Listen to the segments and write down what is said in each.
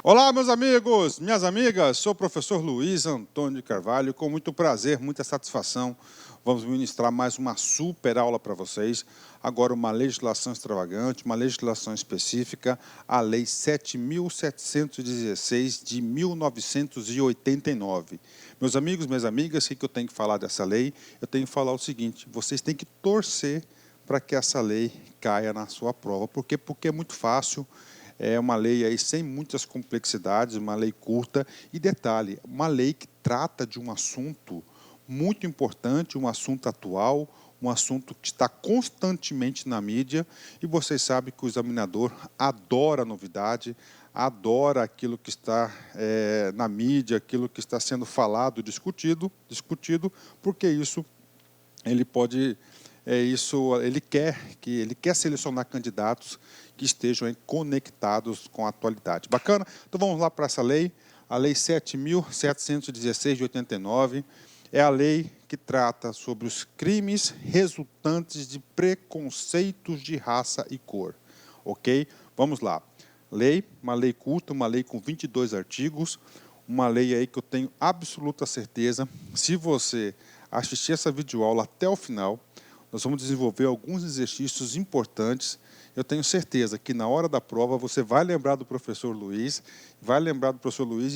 Olá, meus amigos, minhas amigas, sou o professor Luiz Antônio de Carvalho, com muito prazer, muita satisfação, vamos ministrar mais uma super aula para vocês. Agora uma legislação extravagante, uma legislação específica, a Lei 7.716 de 1989. Meus amigos, minhas amigas, o que eu tenho que falar dessa lei? Eu tenho que falar o seguinte, vocês têm que torcer para que essa lei caia na sua prova. Por quê? Porque é muito fácil. É uma lei aí sem muitas complexidades, uma lei curta. E detalhe, uma lei que trata de um assunto muito importante, um assunto atual, um assunto que está constantemente na mídia. E vocês sabem que o examinador adora novidade, adora aquilo que está na mídia, aquilo que está sendo falado, discutido, porque isso ele pode... ele quer selecionar candidatos que estejam conectados com a atualidade. Bacana? Então vamos lá para essa lei, a Lei 7.716 de 89, é a lei que trata sobre os crimes resultantes de preconceitos de raça e cor. Ok? Vamos lá. Lei, uma lei curta, uma lei com 22 artigos, uma lei aí que eu tenho absoluta certeza, se você assistir essa videoaula até o final, nós vamos desenvolver alguns exercícios importantes. Eu tenho certeza que na hora da prova você vai lembrar do professor Luiz,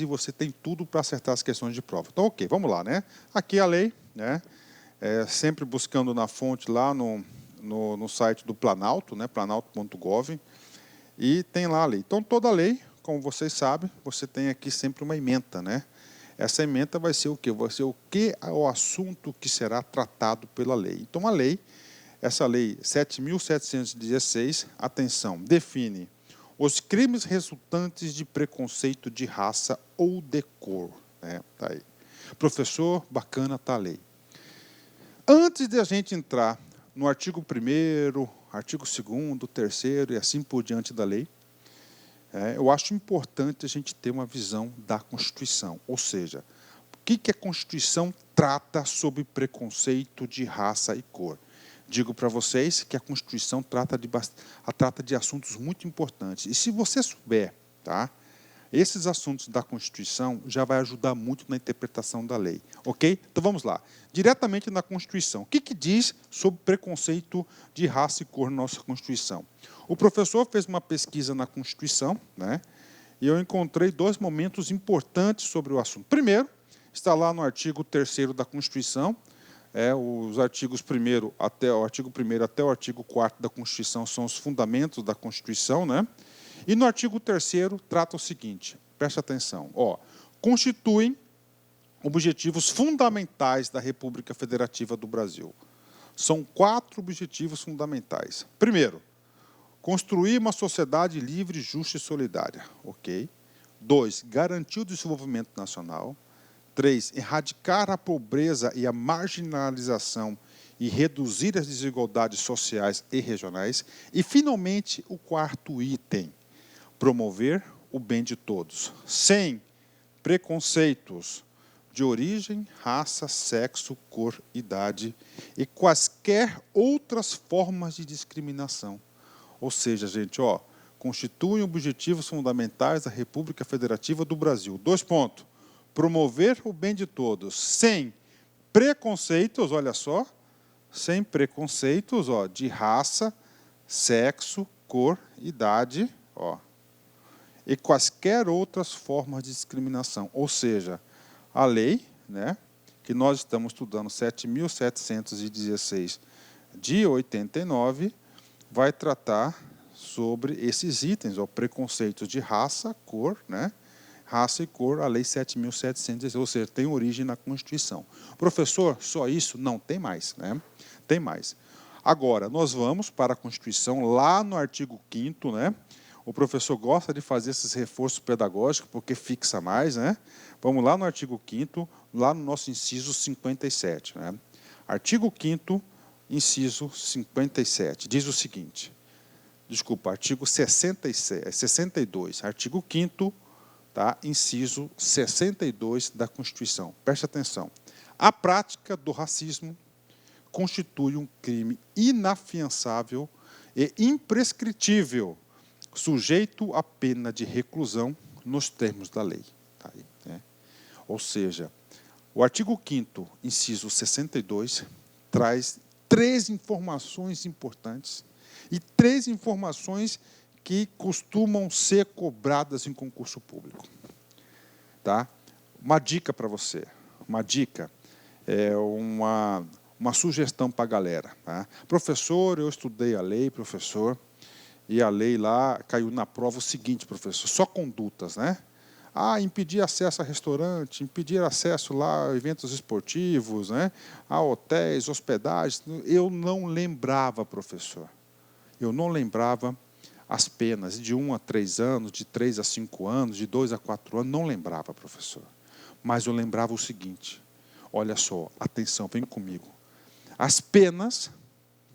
e você tem tudo para acertar as questões de prova. Então, ok, vamos lá, né? Aqui a lei, né? Sempre buscando na fonte lá no site do Planalto, né? planalto.gov, e tem lá a lei. Então, toda lei, como vocês sabem, você tem aqui sempre uma ementa, né? Essa ementa vai ser o quê? Vai ser o que é o assunto que será tratado pela lei. Então, a lei, essa lei 7.716, atenção, define os crimes resultantes de preconceito de raça ou de cor. Tá aí. Professor, bacana, tá a lei. Antes de a gente entrar no artigo 1º, artigo 2º, 3º e assim por diante da lei, eu acho importante a gente ter uma visão da Constituição, ou seja, o que a Constituição trata sobre preconceito de raça e cor. Digo para vocês que a Constituição trata de assuntos muito importantes. E se você souber, tá, esses assuntos da Constituição já vai ajudar muito na interpretação da lei. Ok? Então vamos lá. Diretamente na Constituição. O que diz sobre preconceito de raça e cor na nossa Constituição? O professor fez uma pesquisa na Constituição, né? E eu encontrei dois momentos importantes sobre o assunto. Primeiro, está lá no artigo 3º da Constituição, os artigos 1º até o artigo 4º da Constituição são os fundamentos da Constituição, né? E no artigo 3º trata o seguinte, preste atenção, constituem objetivos fundamentais da República Federativa do Brasil. São 4 objetivos fundamentais. Primeiro, construir uma sociedade livre, justa e solidária. Ok. 2, garantir o desenvolvimento nacional. 3, erradicar a pobreza e a marginalização e reduzir as desigualdades sociais e regionais. E, finalmente, o 4º item, promover o bem de todos, sem preconceitos de origem, raça, sexo, cor, idade e quaisquer outras formas de discriminação. Ou seja, gente, constituem objetivos fundamentais da República Federativa do Brasil. 2 pontos. Promover o bem de todos, sem preconceitos, olha só, sem preconceitos, de raça, sexo, cor, idade, e quaisquer outras formas de discriminação. Ou seja, a lei, né, que nós estamos estudando, 7.716 de 89, vai tratar sobre esses itens, preconceitos de raça, cor, né? Raça e cor, a lei 7.716, ou seja, tem origem na Constituição. Professor, só isso? Não, tem mais, né? Tem mais. Agora, nós vamos para a Constituição, lá no artigo 5º, né? O professor gosta de fazer esses reforços pedagógicos, porque fixa mais, né? Vamos lá no artigo 5º, lá no nosso inciso 57, né? Artigo 5º, inciso 57, diz o seguinte, artigo 62, artigo 5º, tá? Inciso 62 da Constituição. Preste atenção. A prática do racismo constitui um crime inafiançável e imprescritível, sujeito à pena de reclusão nos termos da lei. Tá aí, né? Ou seja, o artigo 5º, inciso 62, traz 3 informações importantes e 3 informações que costumam ser cobradas em concurso público. Tá? Uma dica para você, uma dica, uma sugestão para a galera. Tá? Professor, eu estudei a lei, professor, e a lei lá caiu na prova o seguinte, professor, só condutas, né? Impedir acesso a restaurante, impedir acesso lá a eventos esportivos, né? A hotéis, hospedagens. Eu não lembrava, professor. Eu não lembrava as penas de 1 a 3 anos, de 3 a 5 anos, de 2 a 4 anos. Não lembrava, professor. Mas eu lembrava o seguinte. Olha só, atenção, vem comigo. As penas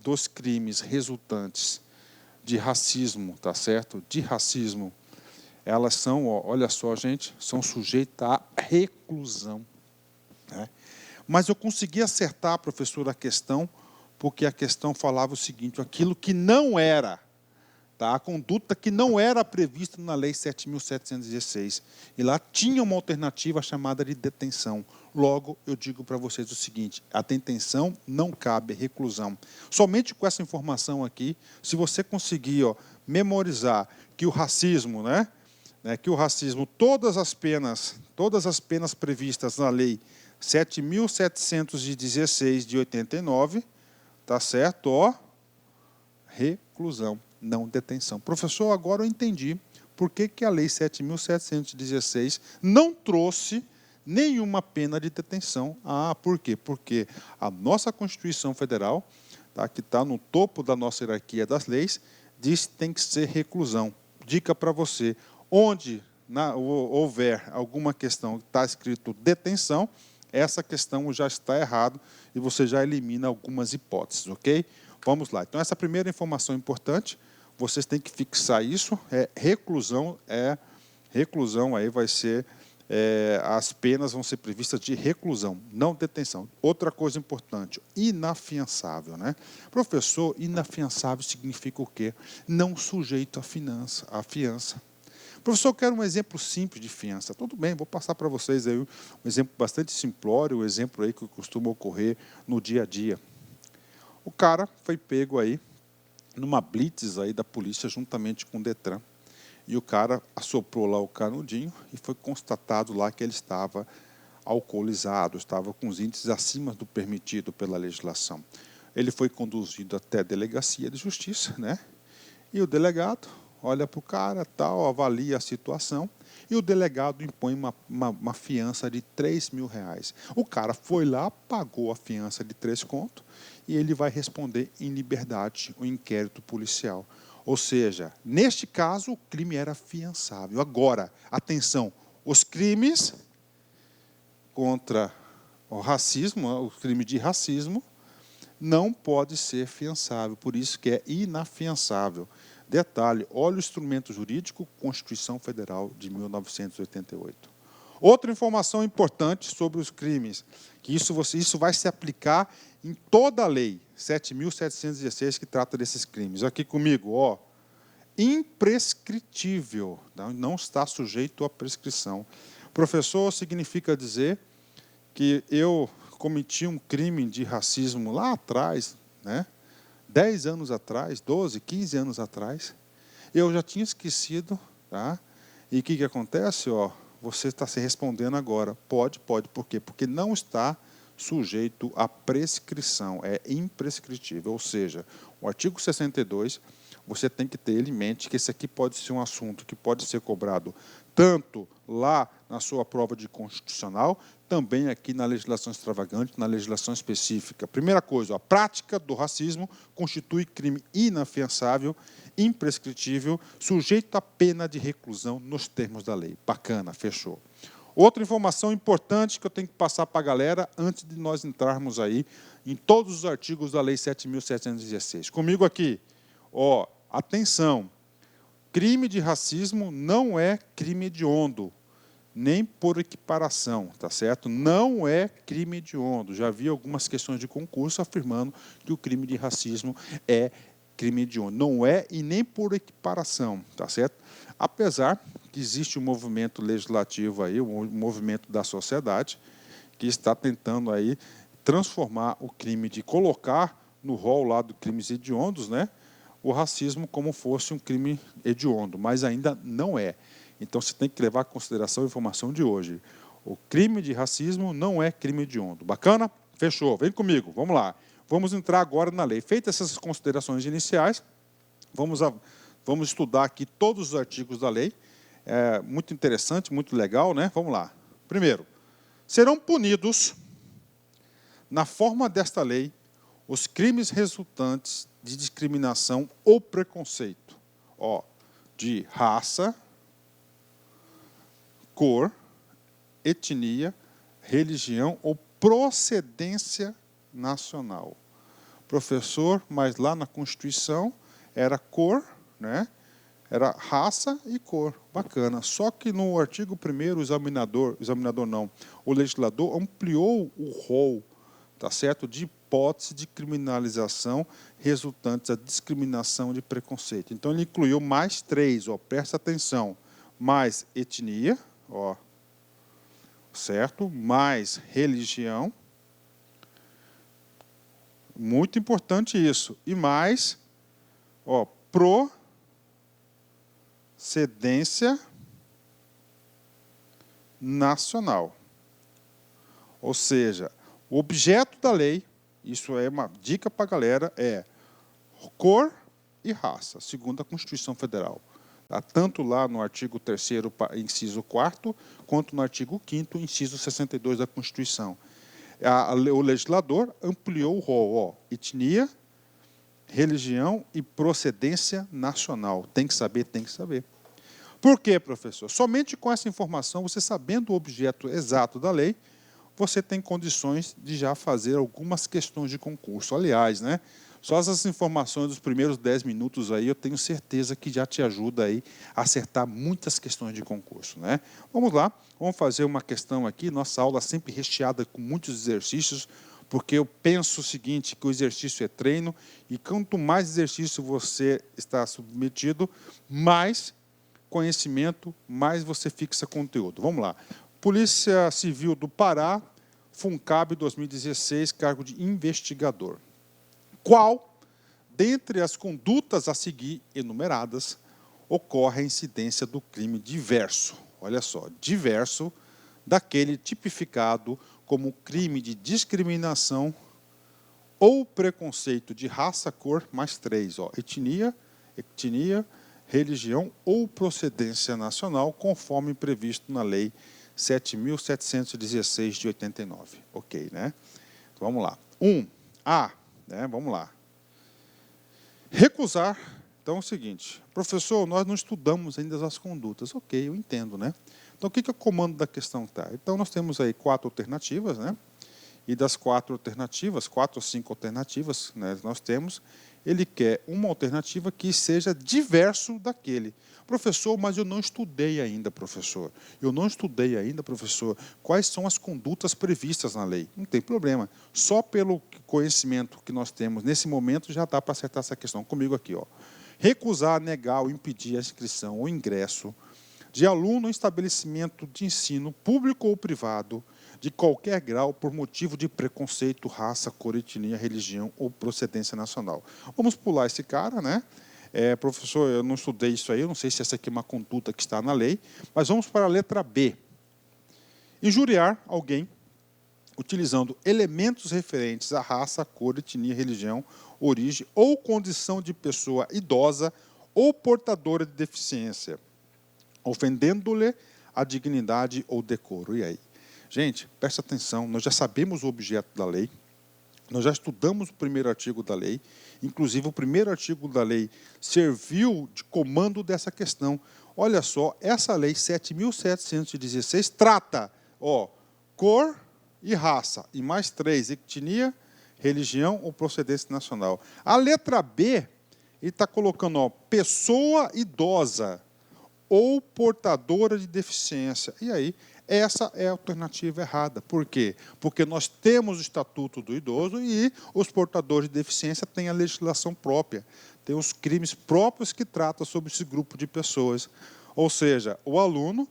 dos crimes resultantes de racismo, tá certo? De racismo, elas são, olha só, gente, são sujeitas à reclusão. Né? Mas eu consegui acertar, professor, a questão, porque a questão falava o seguinte, aquilo que não era, tá? A conduta que não era prevista na Lei 7.716. E lá tinha uma alternativa chamada de detenção. Logo, eu digo para vocês o seguinte, a detenção não cabe, reclusão. Somente com essa informação aqui, se você conseguir memorizar que o racismo, que o racismo, todas as penas previstas na Lei 7.716 de 89, tá certo? Reclusão, não detenção. Professor, agora eu entendi por que a Lei 7.716 não trouxe nenhuma pena de detenção. Por quê? Porque a nossa Constituição Federal, tá, que está no topo da nossa hierarquia das leis, diz que tem que ser reclusão. Dica para você, onde houver alguma questão que está escrito detenção, essa questão já está errada e você já elimina algumas hipóteses, ok? Vamos lá. Então, essa primeira informação importante, vocês têm que fixar isso, reclusão aí vai ser, as penas vão ser previstas de reclusão, não detenção. Outra coisa importante, inafiançável, né? Professor, inafiançável significa o quê? Não sujeito à fiança. Professor, eu quero um exemplo simples de fiança. Tudo bem, vou passar para vocês aí um exemplo bastante simplório, um exemplo aí que costuma ocorrer no dia a dia. O cara foi pego aí numa blitz aí da polícia juntamente com o Detran. E o cara assoprou lá o canudinho e foi constatado lá que ele estava alcoolizado, estava com os índices acima do permitido pela legislação. Ele foi conduzido até a delegacia de justiça, né? E o delegado olha para o cara, tal, avalia a situação e o delegado impõe uma fiança de R$3.000. O cara foi lá, pagou a fiança de 3 contos e ele vai responder em liberdade o inquérito policial. Ou seja, neste caso, o crime era fiançável. Agora, atenção, os crimes contra o racismo, o crime de racismo, não pode ser fiançável, por isso que é inafiançável. Detalhe, olha o instrumento jurídico, Constituição Federal de 1988. Outra informação importante sobre os crimes, que isso vai se aplicar em toda a lei, 7.716, que trata desses crimes. Aqui comigo, imprescritível, não está sujeito à prescrição. Professor, significa dizer que eu cometi um crime de racismo lá atrás, né? 10 anos atrás, 12, 15 anos atrás, eu já tinha esquecido, tá? E o que acontece? Você está se respondendo agora. Pode, por quê? Porque não está sujeito à prescrição, é imprescritível. Ou seja, o artigo 62, você tem que ter ele em mente que esse aqui pode ser um assunto que pode ser cobrado tanto lá na sua prova de constitucional, também aqui na legislação extravagante, na legislação específica. Primeira coisa, a prática do racismo constitui crime inafiançável, imprescritível, sujeito à pena de reclusão nos termos da lei. Bacana, fechou. Outra informação importante que eu tenho que passar para a galera antes de nós entrarmos aí em todos os artigos da Lei 7.716. Comigo aqui, atenção, crime de racismo não é crime hediondo, nem por equiparação, tá certo? Não é crime hediondo. Já vi algumas questões de concurso afirmando que o crime de racismo é crime hediondo. Não é e nem por equiparação, tá certo? Apesar que existe um movimento legislativo aí, um movimento da sociedade, que está tentando aí transformar o crime de colocar no rol lá de crimes hediondos, né, o racismo como fosse um crime hediondo, mas ainda não é. Então, você tem que levar em consideração a informação de hoje. O crime de racismo não é crime hediondo. Bacana? Fechou. Vem comigo. Vamos lá. Vamos entrar agora na lei. Feitas essas considerações iniciais, vamos estudar aqui todos os artigos da lei. É muito interessante, muito legal, né? Vamos lá. Primeiro, serão punidos, na forma desta lei, os crimes resultantes de discriminação ou preconceito, de raça, cor, etnia, religião ou procedência nacional. Professor, mas lá na Constituição era cor, né? Era raça e cor. Bacana. Só que no artigo 1º, o legislador ampliou o rol, tá certo, de hipótese de criminalização resultantes da discriminação de preconceito. Então, ele incluiu mais 3, presta atenção, mais etnia, certo, mais religião, muito importante isso, e mais, procedência nacional. Ou seja, o objeto da lei, isso é uma dica para a galera, é cor e raça, segundo a Constituição Federal. Tanto lá no artigo 3º, inciso 4º, quanto no artigo 5º, inciso 62 da Constituição. O legislador ampliou o rol, etnia, religião e procedência nacional. Tem que saber, tem que saber. Por quê, professor? Somente com essa informação, você sabendo o objeto exato da lei, você tem condições de já fazer algumas questões de concurso. Aliás, né, só essas informações dos primeiros 10 minutos aí, eu tenho certeza que já te ajuda aí a acertar muitas questões de concurso, né? Vamos lá, vamos fazer uma questão aqui. Nossa aula sempre recheada com muitos exercícios, porque eu penso o seguinte, que o exercício é treino, e quanto mais exercício você está submetido, mais conhecimento, mais você fixa conteúdo. Vamos lá. Polícia Civil do Pará, FUNCAB 2016, cargo de investigador. Qual, dentre as condutas a seguir enumeradas, ocorre a incidência do crime diverso? Olha só, diverso daquele tipificado como crime de discriminação ou preconceito de raça, cor, mais 3, etnia, religião ou procedência nacional, conforme previsto na Lei 7.716 de 89. Ok, né? Vamos lá. 1A, né? Vamos lá. Recusar. Então é o seguinte, professor, nós não estudamos ainda as condutas. Ok, eu entendo, né? Então o que é o comando da questão tá? Então nós temos aí 4 alternativas, né? E das 4 alternativas, 4 ou 5 alternativas, né, nós temos, ele quer uma alternativa que seja diverso daquele. Professor, mas eu não estudei ainda, professor. Eu não estudei ainda, professor, quais são as condutas previstas na lei. Não tem problema. Só pelo conhecimento que nós temos nesse momento já dá para acertar essa questão. Comigo aqui, recusar, negar ou impedir a inscrição ou ingresso de aluno em estabelecimento de ensino público ou privado de qualquer grau por motivo de preconceito, raça, cor, etnia, religião ou procedência nacional. Vamos pular esse cara, né? Professor, eu não estudei isso aí, eu não sei se essa aqui é uma conduta que está na lei, mas vamos para a letra B. Injuriar alguém utilizando elementos referentes à raça, cor, etnia, religião, origem ou condição de pessoa idosa ou portadora de deficiência, ofendendo-lhe a dignidade ou decoro. E aí? Gente, preste atenção, nós já sabemos o objeto da lei, nós já estudamos o primeiro artigo da lei, inclusive o primeiro artigo da lei serviu de comando dessa questão. Olha só, essa lei 7.716 trata, cor e raça, e mais 3, etnia, religião ou procedência nacional. A letra B, ele está colocando, pessoa idosa ou portadora de deficiência. E aí, essa é a alternativa errada. Por quê? Porque nós temos o Estatuto do Idoso e os portadores de deficiência têm a legislação própria, têm os crimes próprios que tratam sobre esse grupo de pessoas. Ou seja, o aluno,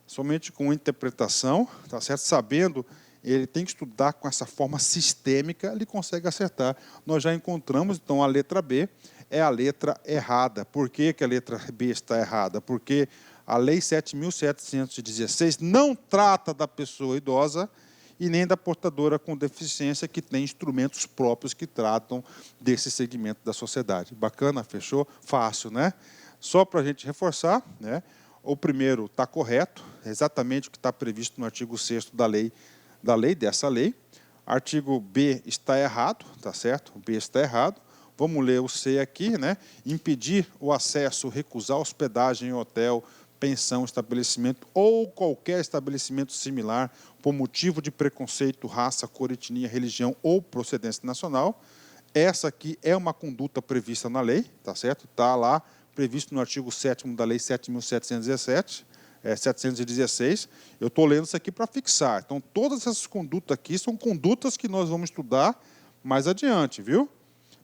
somente com interpretação, tá certo? Sabendo, ele tem que estudar com essa forma sistêmica, ele consegue acertar. Nós já encontramos, então, a letra B é a letra errada. Por que que a letra B está errada? Porque a Lei 7.716 não trata da pessoa idosa e nem da portadora com deficiência, que tem instrumentos próprios que tratam desse segmento da sociedade. Bacana? Fechou? Fácil, né? Só para a gente reforçar, né? O primeiro está correto, exatamente o que está previsto no artigo 6º dessa lei. Artigo B está errado, tá certo? O B está errado. Vamos ler o C aqui, né? Impedir o acesso, recusar hospedagem em hotel, pensão, estabelecimento ou qualquer estabelecimento similar por motivo de preconceito, raça, cor, etnia, religião ou procedência nacional. Essa aqui é uma conduta prevista na lei, tá certo? Está lá previsto no artigo 7º da Lei 7.716. Eu estou lendo isso aqui para fixar. Então, todas essas condutas aqui são condutas que nós vamos estudar mais adiante, viu?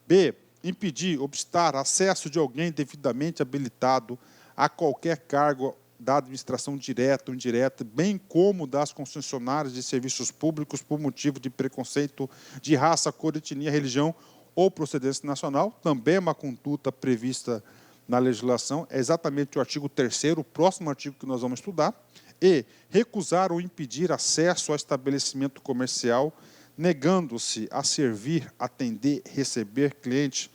B. Impedir, obstar acesso de alguém devidamente habilitado a qualquer cargo da administração direta ou indireta, bem como das concessionárias de serviços públicos por motivo de preconceito de raça, cor, etnia, religião ou procedência nacional. Também é uma conduta prevista na legislação, é exatamente o artigo 3º, o próximo artigo que nós vamos estudar. E recusar ou impedir acesso ao estabelecimento comercial, negando-se a servir, atender, receber cliente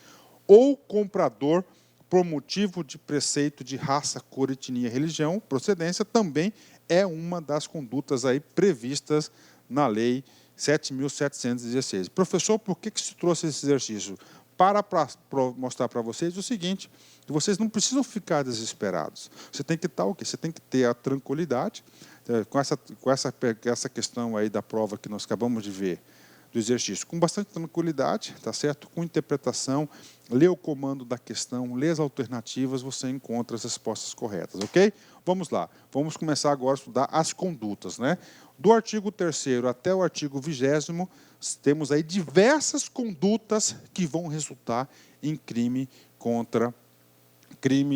ou comprador por motivo de preceito de raça, cor, etnia, religião, procedência, também é uma das condutas aí previstas na Lei 7.716. Professor, por que se trouxe esse exercício? Para mostrar para vocês o seguinte, que vocês não precisam ficar desesperados. Você tem que estar o quê? Você tem que ter a tranquilidade, com essa questão aí da prova que nós acabamos de ver, do exercício, com bastante tranquilidade, tá certo? Com interpretação, lê o comando da questão, lê as alternativas, você encontra as respostas corretas, ok? Vamos lá, vamos começar agora a estudar as condutas, né? Do artigo 3º até o artigo 20º, temos aí diversas condutas que vão resultar em crime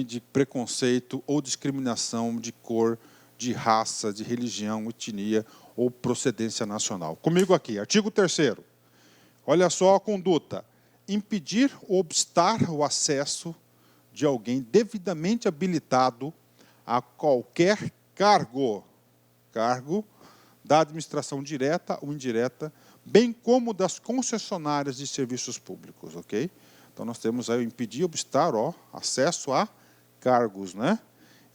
de preconceito ou discriminação de cor, de raça, de religião, etnia ou procedência nacional. Comigo aqui, artigo 3º. Olha só a conduta. Impedir ou obstar o acesso de alguém devidamente habilitado a qualquer cargo da administração direta ou indireta, bem como das concessionárias de serviços públicos, ok? Então, nós temos aí o impedir, obstar, acesso a cargos, né?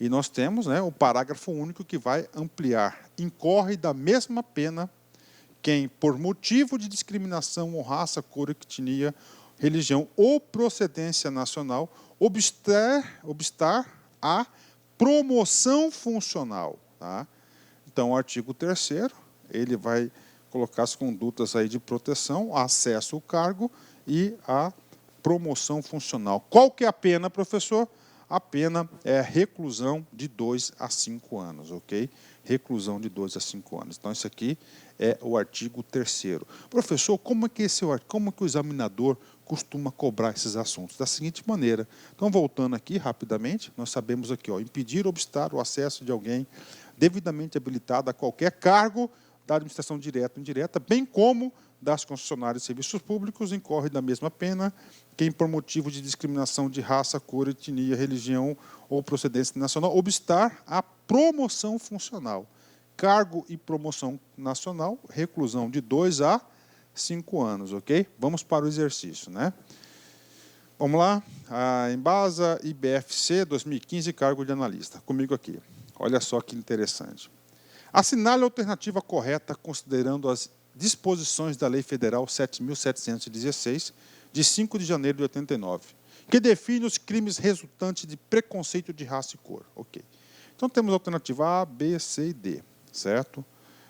E nós temos, né, o parágrafo único que vai ampliar. Incorre da mesma pena quem, por motivo de discriminação ou raça, cor, etnia, religião ou procedência nacional, obstar a promoção funcional. Tá? Então, o artigo 3º, ele vai colocar as condutas aí de proteção, acesso ao cargo e a promoção funcional. Qual que é a pena, professor? A pena é reclusão de 2 a 5 anos, ok? Reclusão de 2 a 5 anos. Então, isso aqui é o artigo 3º. Professor, como que o examinador costuma cobrar esses assuntos? Da seguinte maneira. Então, voltando aqui rapidamente, nós sabemos aqui, impedir ou obstar o acesso de alguém devidamente habilitado a qualquer cargo da administração direta ou indireta, bem como das concessionárias de serviços públicos, incorre da mesma pena quem, por motivo de discriminação de raça, cor, etnia, religião ou procedência nacional, obstar a promoção funcional. Cargo e promoção nacional, reclusão de 2 a 5 anos, ok? Vamos para o exercício, né? Vamos lá. A Embasa IBFC 2015, cargo de analista. Comigo aqui. Olha só que interessante. Assinale a alternativa correta considerando as disposições da Lei Federal 7.716, de 5 de janeiro de 89, que define os crimes resultantes de preconceito de raça e cor. Ok. Então, temos a alternativa A, B, C e D, certo?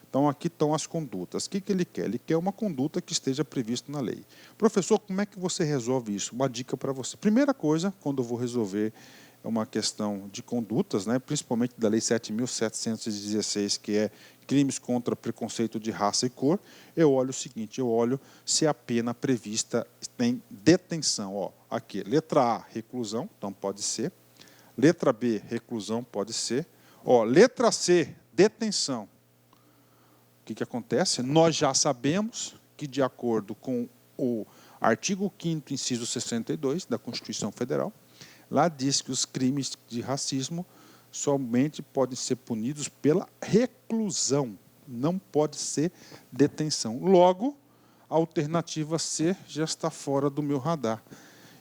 Então, aqui estão as condutas. O que ele quer? Ele quer uma conduta que esteja prevista na lei. Professor, como é que você resolve isso? Uma dica para você. Primeira coisa, quando eu vou resolver uma questão de condutas, né, principalmente da Lei 7.716, que é crimes contra preconceito de raça e cor, eu olho o seguinte, eu olho se a pena prevista tem detenção. Aqui, letra A, reclusão, então pode ser. Letra B, reclusão, pode ser. Ó, letra C, detenção. O que acontece? Nós já sabemos que, de acordo com o artigo 5º, inciso 62 da Constituição Federal, lá diz que os crimes de racismo somente podem ser punidos pela reclusão, não pode ser detenção. Logo, a alternativa C já está fora do meu radar.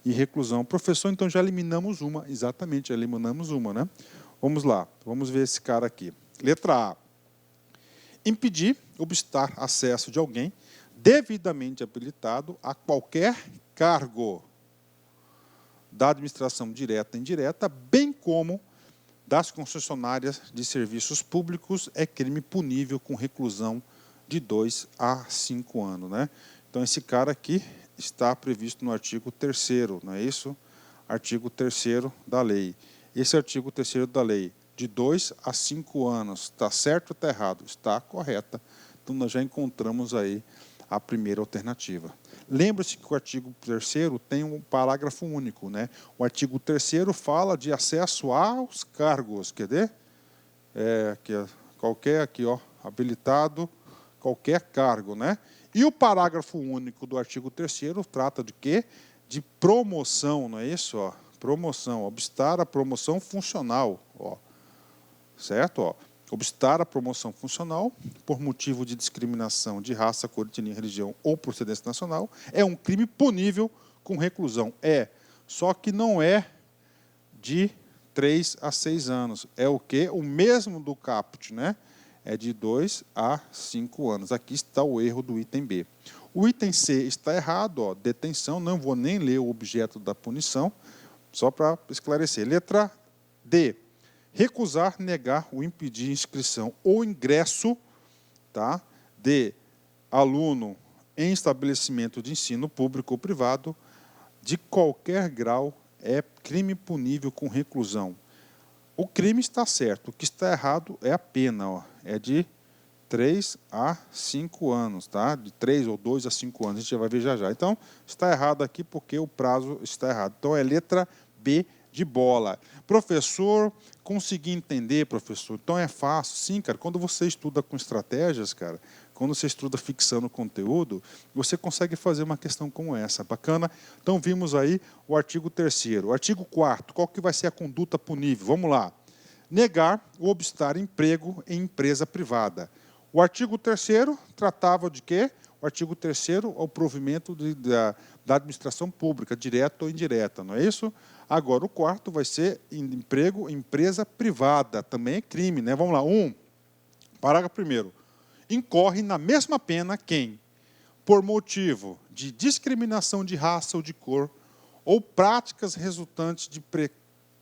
E reclusão. Professor, então já eliminamos uma. Exatamente, já eliminamos uma, né? Vamos lá, vamos ver esse cara aqui. Letra A. Impedir, obstar acesso de alguém devidamente habilitado a qualquer cargo da administração direta e indireta, bem como das concessionárias de serviços públicos, é crime punível com reclusão de 2 a 5 anos. Né? Então, esse cara aqui está previsto no artigo 3º, não é isso? Artigo 3º da lei. Esse artigo 3º da lei, de 2 a 5 anos, está certo ou está errado? Está correta. Então, nós já encontramos aí a primeira alternativa. Lembre-se que o artigo 3º tem um parágrafo único, né? O artigo 3º fala de acesso aos cargos, quer ver? Qualquer aqui, ó, habilitado, qualquer cargo, né? E o parágrafo único do artigo 3º trata de quê? De promoção, não é isso? Ó? Promoção, obstar a promoção funcional, ó. Certo? Ó. Obstar a promoção funcional por motivo de discriminação de raça, cor, etnia, religião ou procedência nacional é um crime punível com reclusão. Só que não é de 3 a 6 anos. É o quê? O mesmo do caput, né? É de 2 a 5 anos. Aqui está o erro do item B. O item C está errado, ó, detenção, não vou nem ler o objeto da punição, só para esclarecer. Letra D. Recusar, negar ou impedir inscrição ou ingresso, tá, de aluno em estabelecimento de ensino público ou privado de qualquer grau é crime punível com reclusão. O crime está certo, o que está errado é a pena, ó, é de 3 a 5 anos, tá? De 3 ou 2 a 5 anos, a gente já vai ver já já. Então, está errado aqui porque o prazo está errado. Então, é letra B de bola. Professor, consegui entender, professor. Então, é fácil. Sim, cara, quando você estuda com estratégias, cara, quando você estuda fixando conteúdo, você consegue fazer uma questão como essa. Bacana? Então, vimos aí o artigo 3º. O artigo 4º, qual que vai ser a conduta punível? Vamos lá. Negar ou obstar emprego em empresa privada. O artigo 3º tratava de quê? O artigo 3º é o provimento da administração pública, direta ou indireta, não é isso? Agora, o 4º vai ser emprego em empresa privada, também é crime, né? Vamos lá, parágrafo 1º. Incorre na mesma pena quem, por motivo de discriminação de raça ou de cor, ou práticas resultantes de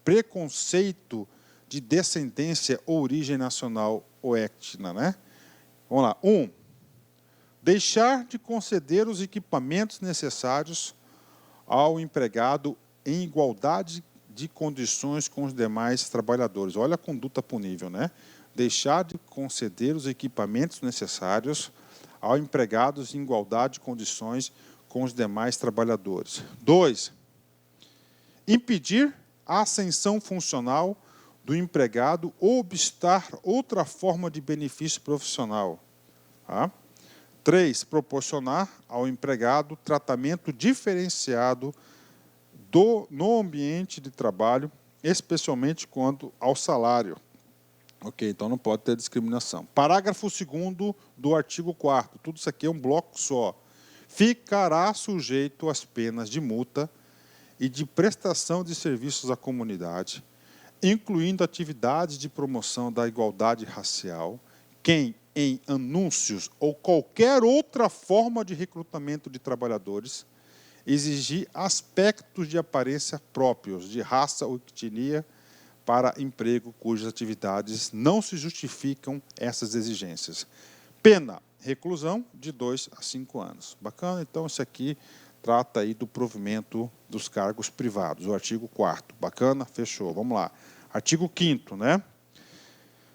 preconceito de descendência ou origem nacional ou étnica, né? Vamos lá. Deixar de conceder os equipamentos necessários ao empregado em igualdade de condições com os demais trabalhadores. Olha a conduta punível, né? Deixar de conceder os equipamentos necessários ao empregado em igualdade de condições com os demais trabalhadores. 2. Impedir a ascensão funcional do empregado ou obstar outra forma de benefício profissional. Tá? 3. Proporcionar ao empregado tratamento diferenciado no ambiente de trabalho, especialmente quanto ao salário. Ok, então não pode ter discriminação. Parágrafo 2º do artigo 4º. Tudo isso aqui é um bloco só. Ficará sujeito às penas de multa e de prestação de serviços à comunidade, incluindo atividades de promoção da igualdade racial, quem, em anúncios ou qualquer outra forma de recrutamento de trabalhadores, exigir aspectos de aparência próprios, de raça ou etnia, para emprego cujas atividades não se justificam essas exigências. Pena, reclusão de 2 a 5 anos. Bacana? Então, isso aqui trata aí do provimento dos cargos privados, o artigo 4º. Bacana? Fechou. Vamos lá. Artigo 5º, né?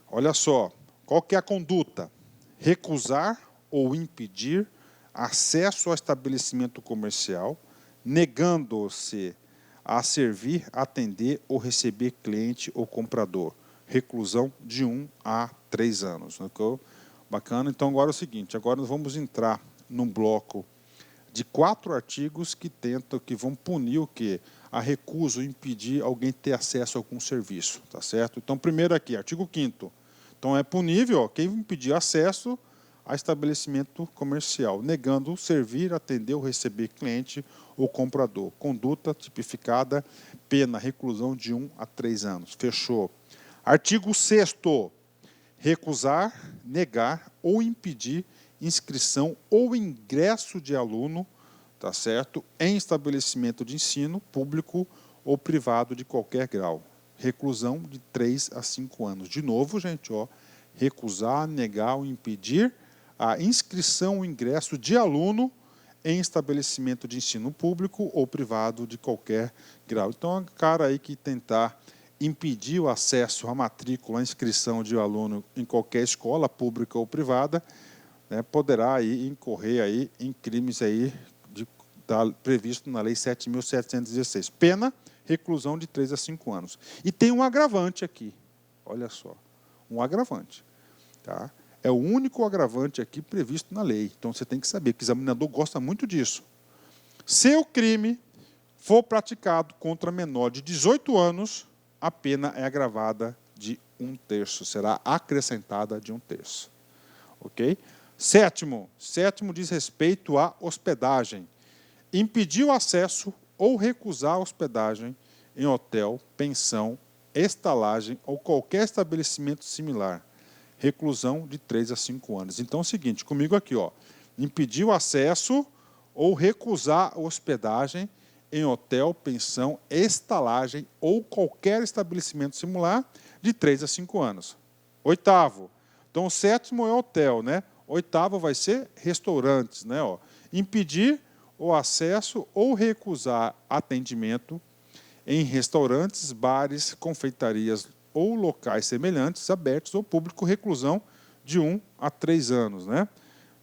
Olha só, qual que é a conduta? Recusar ou impedir acesso ao estabelecimento comercial, negando-se a servir, atender ou receber cliente ou comprador. Reclusão de 1 a 3 anos. Bacana? Então, agora é o seguinte, agora nós vamos entrar num bloco de 4 artigos que vão punir o quê? A recusa ou impedir alguém ter acesso a algum serviço, tá certo? Então, primeiro aqui, artigo 5º. Então, é punível quem impedir acesso a estabelecimento comercial, negando servir, atender ou receber cliente ou comprador. Conduta tipificada, pena, reclusão de 1 a 3 anos. Fechou. Artigo 6º. Recusar, negar ou impedir inscrição ou ingresso de aluno, tá certo, em estabelecimento de ensino público ou privado de qualquer grau. Reclusão de 3 a 5 anos. De novo, gente, ó, recusar, negar ou impedir a inscrição ou ingresso de aluno em estabelecimento de ensino público ou privado de qualquer grau. Então, o cara aí que tentar impedir o acesso à matrícula, à inscrição de aluno em qualquer escola pública ou privada, né, poderá aí incorrer aí em crimes aí previsto na Lei 7.716. Pena, reclusão de 3 a 5 anos. E tem um agravante aqui, olha só, um agravante. Tá? É o único agravante aqui previsto na lei. Então, você tem que saber que o examinador gosta muito disso. Se o crime for praticado contra menor de 18 anos, a pena é agravada de 1/3, será acrescentada de 1/3. Ok? Sétimo diz respeito à hospedagem. Impedir o acesso ou recusar a hospedagem em hotel, pensão, estalagem ou qualquer estabelecimento similar. Reclusão de 3 a 5 anos. Então é o seguinte, comigo aqui, ó, impedir o acesso ou recusar a hospedagem em hotel, pensão, estalagem ou qualquer estabelecimento similar de 3 a 5 anos. 8º. Então, o 7º é hotel, né? 8º vai ser restaurantes, né? Ó. Impedir o acesso ou recusar atendimento em restaurantes, bares, confeitarias ou locais semelhantes, abertos ao público, reclusão de 1 a 3 anos, né?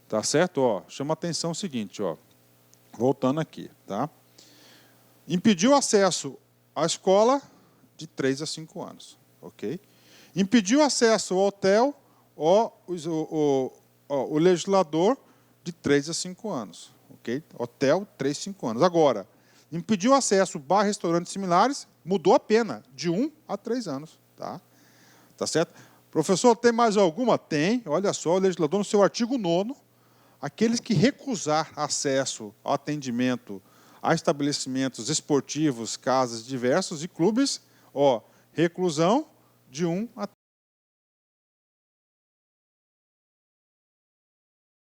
Tá certo? Ó, chama atenção o seguinte, ó. Voltando aqui, tá? Impedir o acesso à escola de 3 a 5 anos, ok? Impedir o acesso ao hotel, o legislador de 3 a 5 anos, ok? Hotel, 3 a 5 anos. Agora, impedir o acesso a bar, restaurantes similares, mudou a pena, de 1 a 3 anos, tá? Tá certo? Professor, tem mais alguma? Tem, olha só, o legislador no seu artigo 9º, aqueles que recusar acesso ao atendimento a estabelecimentos esportivos, casas diversos e clubes, ó, reclusão de 1 a